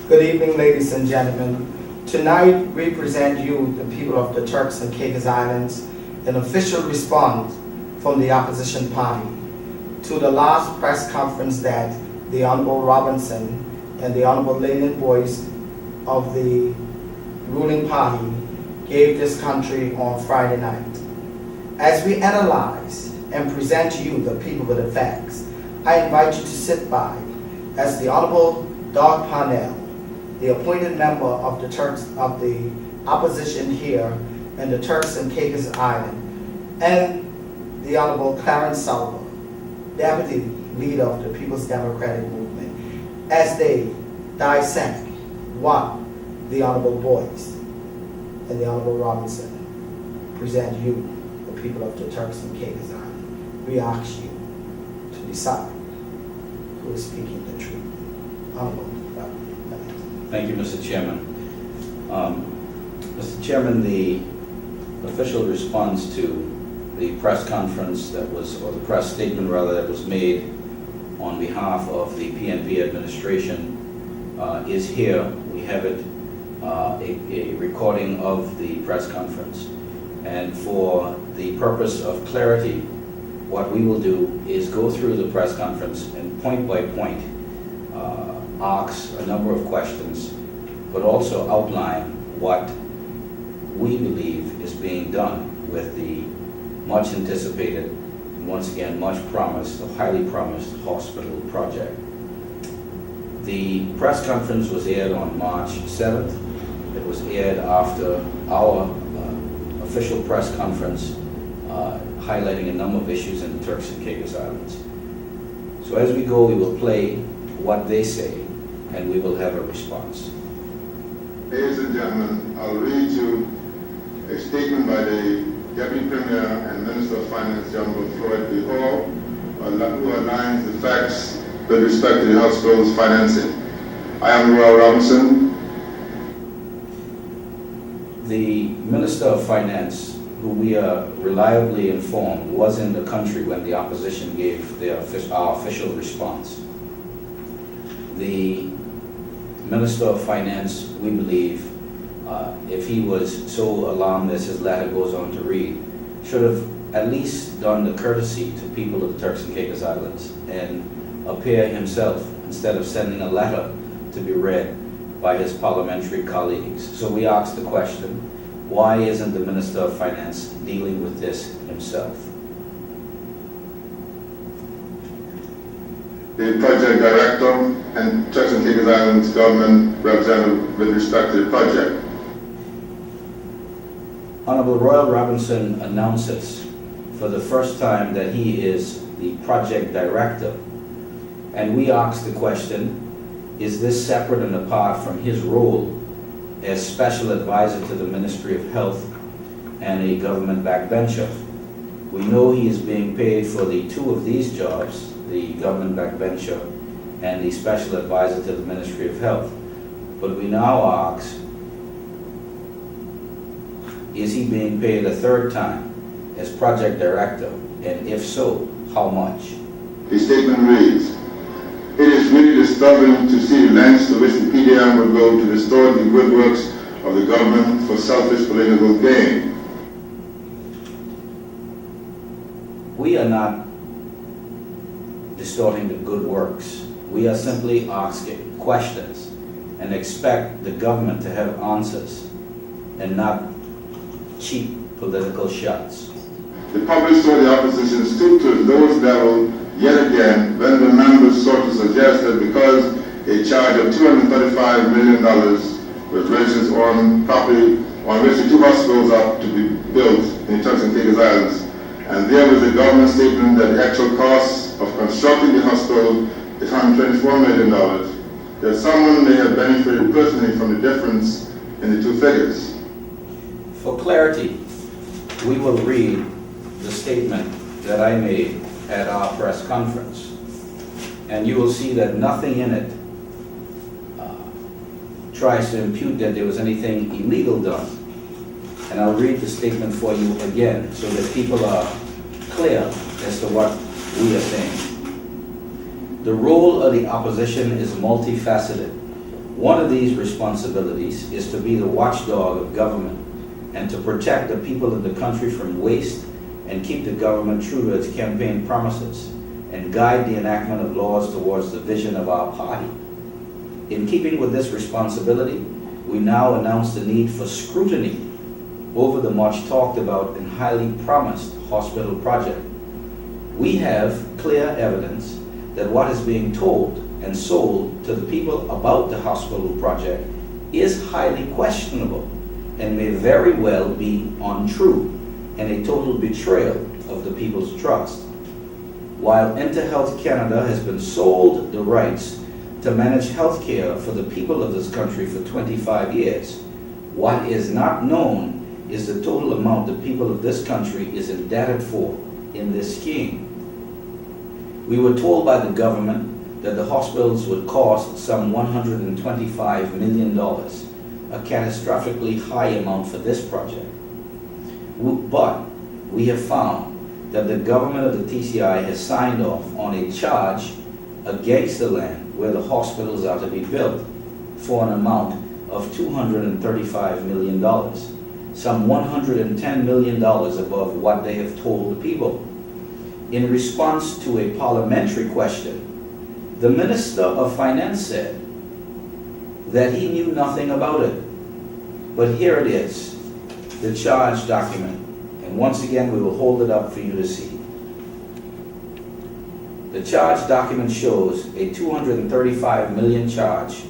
Good evening, ladies and gentlemen. Tonight, we present you, the people of the Turks and Caicos Islands, an official response from the opposition party to the last press conference that the Honorable Robinson and the Honorable Lenin Boyce of the ruling party gave this country on Friday night. As we analyze and present to you, the people, with the facts, I invite you to sit by as the Honorable Doug Parnell, the appointed member of the Turks of the opposition here in the Turks and Caicos Island, and the Honorable Clarence Sullivan, deputy leader of the People's Democratic Movement, as they dissect what the Honorable Boyce and the Honorable Robinson present you, the people of the Turks and Caicos Island. We ask you to decide who is speaking the truth. Honorable. Thank you, Mr. Chairman. Mr. Chairman, the official response to the press conference that was, or the press statement rather, that was made on behalf of the PNP administration is here. We have it, a recording of the press conference. And for the purpose of clarity, what we will do is go through the press conference and point by point ask a number of questions, but also outline what we believe is being done with the much anticipated, and once again, much promised, the highly promised hospital project. The press conference was aired on March 7th. It was aired after our official press conference highlighting a number of issues in the Turks and Caicos Islands. So as we go, we will play what they say, and we will have a response. Ladies and gentlemen, I'll read you a statement by the Deputy Premier and Minister of Finance, General Floyd B. Hall, who outlines the facts with respect to the hospital's financing. I am Royal Robinson. The Minister of Finance, who we are reliably informed was in the country when the opposition gave our official response. The Minister of Finance, we believe, if he was so alarmed as his letter goes on to read, should have at least done the courtesy to people of the Turks and Caicos Islands and appear himself instead of sending a letter to be read by his parliamentary colleagues. So we asked the question, why isn't the Minister of Finance dealing with this himself? The project director and Turks and Caicos Islands government representative with respect to the project. Honorable Royal Robinson announces for the first time that he is the project director, and we ask the question, is this separate and apart from his role as special advisor to the Ministry of Health and a government backbencher? We know he is being paid for the two of these jobs, the government backbencher and the special advisor to the Ministry of Health. But we now ask, is he being paid a third time as project director? And if so, how much? The statement reads, "It is really disturbing to see the lengths to which the PDM will go to distort the good works of the government for selfish political gain." We are not distorting the good works. We are simply asking questions and expect the government to have answers and not cheap political shots. The public saw the opposition stoop to its lowest level yet again when the members sought to suggest that because a charge of $235 million was registered on property on which the two hospitals are to be built in the Turks and Caicos Islands, and there was a government statement that the actual cost of constructing the hospital is $124 million, that someone may have benefited personally from the difference in the two figures. For clarity, we will read the statement that I made at our press conference, and you will see that nothing in it tries to impute that there was anything illegal done. And I'll read the statement for you again so that people are clear as to what we are saying. The role of the opposition is multifaceted. One of these responsibilities is to be the watchdog of government and to protect the people of the country from waste and keep the government true to its campaign promises and guide the enactment of laws towards the vision of our party. In keeping with this responsibility, we now announce the need for scrutiny over the much talked about and highly promised hospital project. We have clear evidence that what is being told and sold to the people about the hospital project is highly questionable and may very well be untrue and a total betrayal of the people's trust. While InterHealth Canada has been sold the rights to manage health care for the people of this country for 25 years, what is not known is the total amount the people of this country is indebted for in this scheme. We were told by the government that the hospitals would cost some $125 million, a catastrophically high amount for this project. But we have found that the government of the TCI has signed off on a charge against the land where the hospitals are to be built for an amount of $235 million, some $110 million above what they have told the people. In response to a parliamentary question, the Minister of Finance said that he knew nothing about it. But here it is, the charge document. And once again, we will hold it up for you to see. The charge document shows a $235 million charge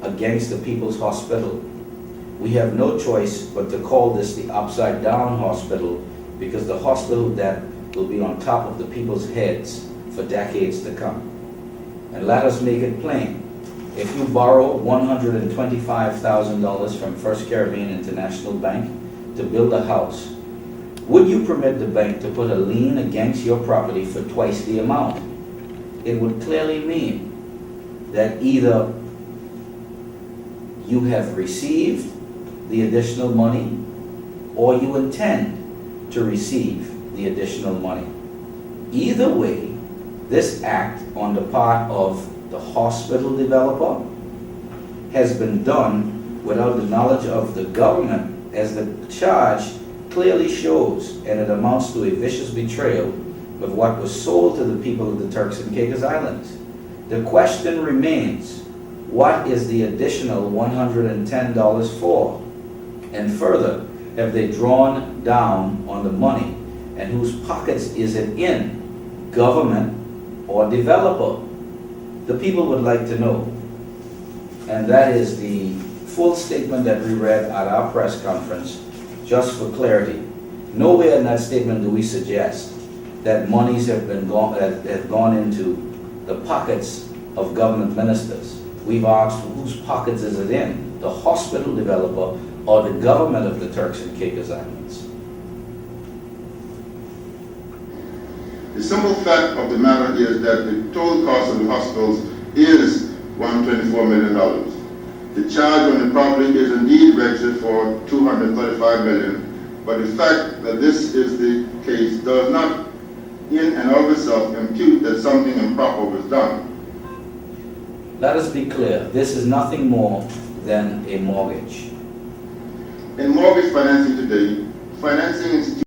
against the People's Hospital. We have no choice but to call this the upside down hospital because the hospital that will be on top of the people's heads for decades to come. And let us make it plain. If you borrow $125,000 from First Caribbean International Bank to build a house, would you permit the bank to put a lien against your property for twice the amount? It would clearly mean that either you have received the additional money or you intend to receive the additional money. Either way, this act on the part of the hospital developer has been done without the knowledge of the government, as the charge clearly shows, and it amounts to a vicious betrayal of what was sold to the people of the Turks and Caicos Islands. The question remains, what is the additional $110 for? And further, have they drawn down on the money, and whose pockets is it in, government or developer? The people would like to know. And that is the full statement that we read at our press conference, just for clarity. Nowhere in that statement do we suggest that monies have gone into the pockets of government ministers. We've asked whose pockets is it in, the hospital developer or the government of the Turks and Caicos Islands. The simple fact of the matter is that the total cost of the hospitals is $124 million. The charge on the property is indeed registered for $235 million, but the fact that this is the case does not in and of itself impute that something improper was done. Let us be clear, this is nothing more than a mortgage. In mortgage financing today, financing institutions